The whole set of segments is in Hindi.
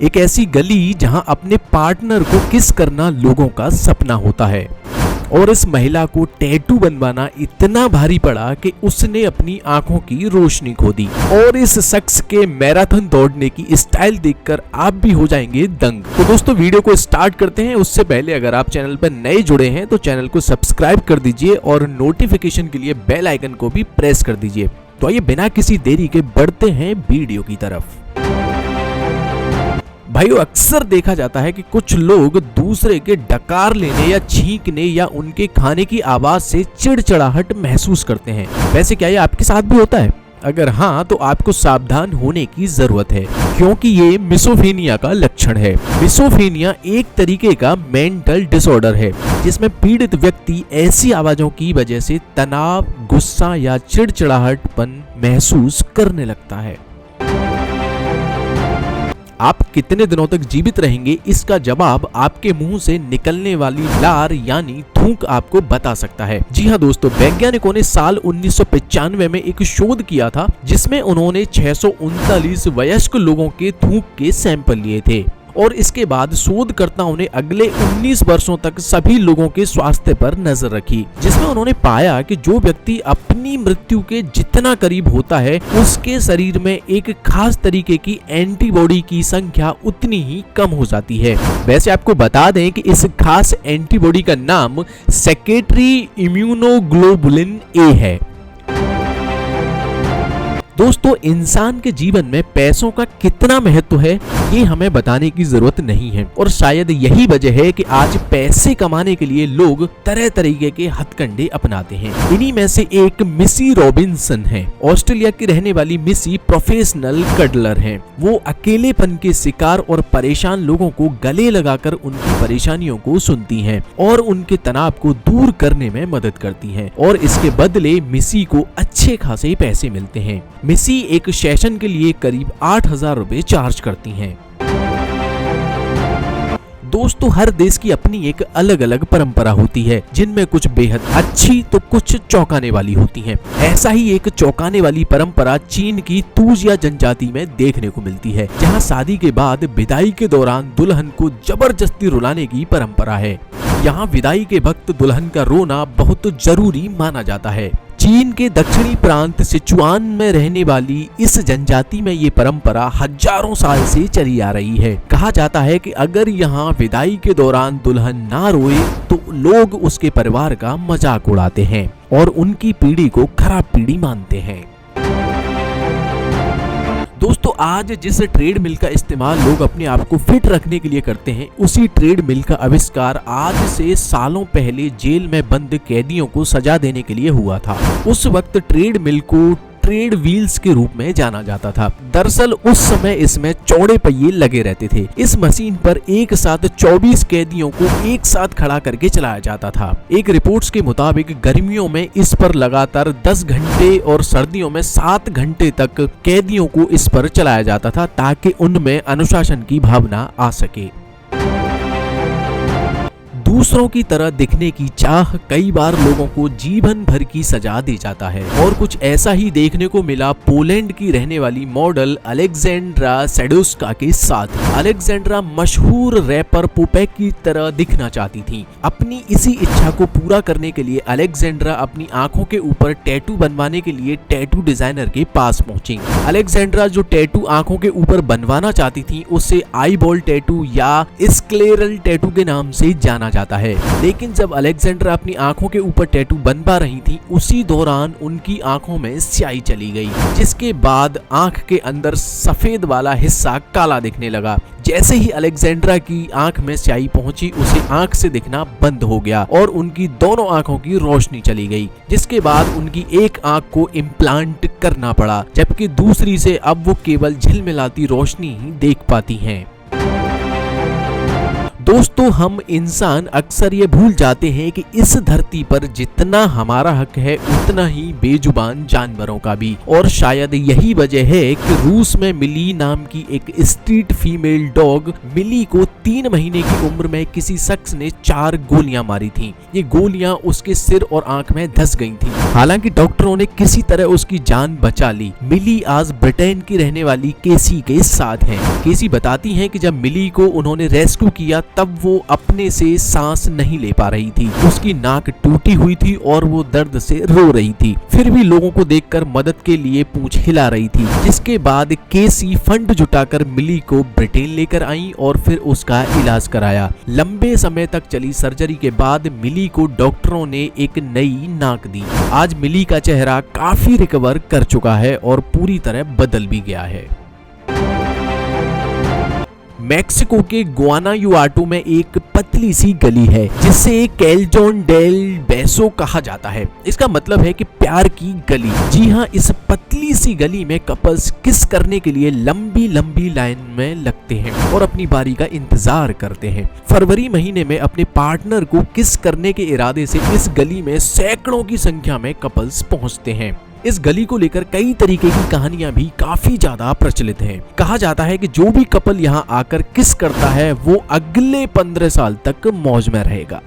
एक ऐसी गली जहां अपने पार्टनर को किस करना लोगों का सपना होता है। और इस महिला को टैटू बनवाना इतना भारी पड़ा कि उसने अपनी आंखों की रोशनी खो दी। और इस शख्स के मैराथन दौड़ने की स्टाइल देखकर आप भी हो जाएंगे दंग। तो दोस्तों वीडियो को स्टार्ट करते हैं। उससे पहले अगर आप चैनल पर नए जुड़े हैं तो चैनल को सब्सक्राइब कर दीजिए और नोटिफिकेशन के लिए बेल आइकन को भी प्रेस कर दीजिए। तो आइए बिना किसी देरी के बढ़ते हैं वीडियो की तरफ। भाइयों, अक्सर देखा जाता है कि कुछ लोग दूसरे के डकार लेने या छींकने या उनके खाने की आवाज से चिड़चिड़ाहट महसूस करते हैं। वैसे क्या ये आपके साथ भी होता है? अगर हाँ तो आपको सावधान होने की जरूरत है, क्योंकि ये मिसोफेनिया का लक्षण है। मिसोफेनिया एक तरीके का मेंटल डिसऑर्डर है जिसमें पीड़ित व्यक्ति ऐसी आवाजों की वजह से तनाव, गुस्सा या चिड़चिड़ाहटपन महसूस करने लगता है। आप कितने दिनों तक जीवित रहेंगे, इसका जवाब आपके मुंह से निकलने वाली लार यानी थूक आपको बता सकता है। जी हाँ दोस्तों, वैज्ञानिकों ने साल 1995 में एक शोध किया था जिसमें उन्होंने 639 वयस्क लोगों के थूक के सैंपल लिए थे और इसके बाद शोधकर्ताओं ने अगले 19 वर्षों तक सभी लोगों के स्वास्थ्य पर नजर रखी, जिसमें उन्होंने पाया कि जो व्यक्ति अपनी मृत्यु के जितना करीब होता है उसके शरीर में एक खास तरीके की एंटीबॉडी की संख्या उतनी ही कम हो जाती है। वैसे आपको बता दें कि इस खास एंटीबॉडी का नाम सेक्रेटरी इम्यूनोग्लोबुलिन ए है। दोस्तों, इंसान के जीवन में पैसों का कितना महत्व है ये हमें बताने की जरूरत नहीं है और शायद यही वजह है कि आज पैसे कमाने के लिए लोग तरह तरीके के हथकंडे अपनाते हैं। इन्हीं में से एक मिसी रॉबिन्सन है। ऑस्ट्रेलिया की रहने वाली मिसी प्रोफेशनल कडलर हैं। वो अकेलेपन के शिकार और परेशान लोगों को गले लगाकर उनकी परेशानियों को सुनती हैं और उनके तनाव को दूर करने में मदद करती हैं और इसके बदले मिसी को अच्छे खासे पैसे मिलते हैं। मिसी एक सेशन के लिए करीब 8,000 रुपए चार्ज करती हैं। दोस्तों, हर देश की अपनी एक अलग अलग परंपरा होती है जिनमें कुछ बेहद अच्छी तो कुछ चौंकाने वाली होती हैं। ऐसा ही एक चौंकाने वाली परंपरा चीन की तूजिया जनजाति में देखने को मिलती है, जहां शादी के बाद विदाई के दौरान दुल्हन को जबरदस्ती रुलाने की परंपरा है। यहाँ विदाई के वक्त दुल्हन का रोना बहुत जरूरी माना जाता है। चीन के दक्षिणी प्रांत सिचुआन में रहने वाली इस जनजाति में ये परंपरा हजारों साल से चली आ रही है। कहा जाता है कि अगर यहाँ विदाई के दौरान दुल्हन ना रोए तो लोग उसके परिवार का मजाक उड़ाते हैं और उनकी पीढ़ी को खराब पीढ़ी मानते हैं। दोस्तों, आज जिस ट्रेड मिल का इस्तेमाल लोग अपने आप को फिट रखने के लिए करते हैं, उसी ट्रेड मिल का आविष्कार आज से सालों पहले जेल में बंद कैदियों को सजा देने के लिए हुआ था। उस वक्त ट्रेड मिल को ट्रेड व्हील्स के रूप में जाना जाता था। दरअसल उस समय इसमें चौड़े पहिए लगे रहते थे। इस मशीन पर एक साथ 24 कैदियों को एक साथ खड़ा करके चलाया जाता था। एक रिपोर्ट्स के मुताबिक गर्मियों में इस पर लगातार 10 घंटे और सर्दियों में 7 घंटे तक कैदियों को इस पर चलाया जाता था ताकि उनमें अनुशासन की भावना आ सके। दूसरों की तरह दिखने की चाह कई बार लोगों को जीवन भर की सजा दे जाता है और कुछ ऐसा ही देखने को मिला पोलैंड की रहने वाली मॉडल अलेक्जेंड्रा सेडोस्का के साथ। अलेक्जेंड्रा मशहूर रैपर पोपेक की तरह दिखना चाहती थी। अपनी इसी इच्छा को पूरा करने के लिए अलेक्जेंड्रा अपनी आंखों के ऊपर टैटू बनवाने के लिए टैटू डिजाइनर के पास पहुंची। अलेक्जेंड्रा जो टैटू आंखों के ऊपर बनवाना चाहती थी उसे आईबॉल टैटू या स्क्लेरल टैटू के नाम से जाना जाता है। लेकिन जब अलेक्जेंड्रा अपनी आंखों के ऊपर टैटू बनवा रही थी, उसी दौरान उनकी आंखों में स्याही चली गई, जिसके बाद आंख के अंदर सफेद वाला हिस्सा काला दिखने लगा। जैसे ही अलेक्जेंड्रा की आंख में स्याही पहुंची, उसे आंख से दिखना बंद हो गया और उनकी दोनों आंखों की रोशनी चली गई, जिसके बाद उनकी एक आंख को इम्प्लांट करना पड़ा, जबकि दूसरी से अब वो केवल झिलमिलाती रोशनी ही देख पाती हैं। दोस्तों, हम इंसान अक्सर ये भूल जाते हैं कि इस धरती पर जितना हमारा हक है उतना ही बेजुबान जानवरों का भी। और शायद यही वजह है कि रूस में मिली नाम की एक स्ट्रीट फीमेल डॉग मिली को 3 महीने की उम्र में किसी शख्स ने 4 गोलियां मारी थी। ये गोलियां उसके सिर और आंख में धंस गई थी। हालांकि डॉक्टरों ने किसी तरह उसकी जान बचा ली। मिली आज ब्रिटेन की रहने वाली केसी के साथ है। केसी बताती है कि जब मिली को उन्होंने रेस्क्यू किया तब वो अपने से सांस नहीं ले पा रही थी। उसकी नाक टूटी हुई थी और वो दर्द से रो रही थी। फिर भी लोगों को देखकर मदद के लिए पूंछ हिला रही थी। जिसके बाद केसी फंड जुटाकर मिली को ब्रिटेन लेकर आई और फिर उसका इलाज कराया। लंबे समय तक चली सर्जरी के बाद मिली को डॉक्टरों ने एक नई नाक दी। आज मिली का चेहरा काफी रिकवर कर चुका है और पूरी तरह बदल भी गया है। मेक्सिको के गुआनायुआटो में एक पतली सी गली है जिसे कैल्जोन डेल बेसो कहा जाता है। इसका मतलब है कि प्यार की गली। जी हाँ, इस पतली सी गली में कपल्स किस करने के लिए लंबी लंबी लाइन में लगते हैं और अपनी बारी का इंतजार करते हैं। फरवरी महीने में अपने पार्टनर को किस करने के इरादे से इस गली में सैकड़ों की संख्या में कपल्स पहुंचते हैं। इस गली को लेकर कई तरीके की कहानियां भी काफी ज्यादा प्रचलित हैं। कहा जाता है कि जो भी कपल यहां आकर किस करता है वो अगले 15 साल तक मौज में रहेगा।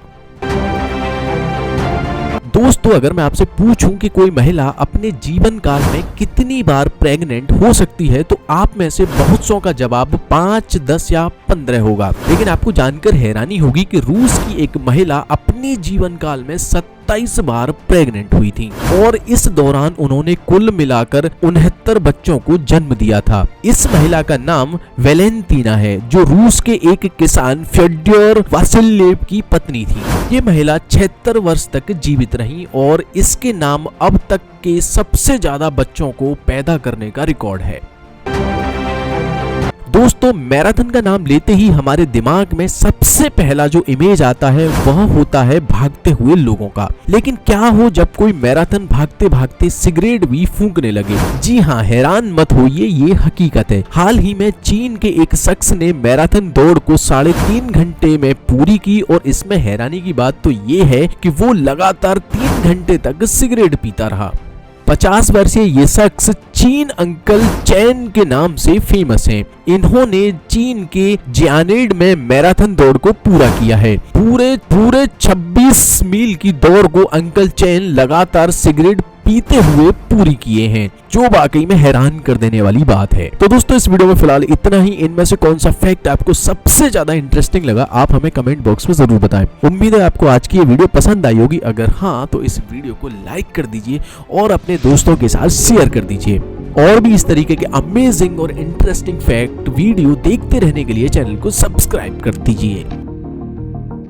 दोस्तों, अगर मैं आपसे पूछूं कि कोई महिला अपने जीवन काल में कितनी बार प्रेग्नेंट हो सकती है तो आप में से बहुत सौ का जवाब 5, 10 या 15 होगा। लेकिन आपको जानकर हैरानी होगी कि रूस की एक महिला अपने जीवन काल में 27 बार प्रेग्नेंट हुई थी और इस दौरान उन्होंने कुल मिलाकर 69 बच्चों को जन्म दिया था। इस महिला का नाम वेलेंटीना है जो रूस के एक किसान फ्योदोर वासिल्येव की पत्नी थी। ये महिला 76 वर्ष तक जीवित रही और इसके नाम अब तक के सबसे ज्यादा बच्चों को पैदा करने का रिकॉर्ड है। दोस्तों, मैराथन का नाम लेते ही हमारे दिमाग में सबसे पहला जो इमेज आता है वह होता है भागते हुए लोगों का। लेकिन क्या हो जब कोई मैराथन भागते भागते सिगरेट भी फूंकने लगे? जी हाँ, हैरान मत होइए, ये हकीकत है। हाल ही में चीन के एक शख्स ने मैराथन दौड़ को 3.5 घंटे में पूरी की और इसमें हैरानी की बात तो ये है कि वो लगातार 3 घंटे तक सिगरेट पीता रहा। 50 वर्षीय ये शख्स चीन अंकल चैन के नाम से फेमस हैं। इन्होंने चीन के जियानेड में मैराथन दौड़ को पूरा किया है। पूरे 26 मील की दौड़ को अंकल चैन लगातार सिगरेट पीते हुए पूरी किए हैं, जो वाकई में हैरान कर देने वाली बात है। तो दोस्तों, इस वीडियो में फिलहाल इतना ही। इनमें से कौन सा फैक्ट आपको सबसे ज्यादा इंटरेस्टिंग लगा आप हमें कमेंट बॉक्स में जरूर बताएं। उम्मीद है आपको आज की ये वीडियो पसंद आई होगी। अगर हाँ तो इस वीडियो को लाइक कर दीजिए और अपने दोस्तों के साथ शेयर कर दीजिए। और भी इस तरीके के अमेजिंग और इंटरेस्टिंग फैक्ट वीडियो देखते रहने के लिए चैनल को सब्सक्राइब कर दीजिए।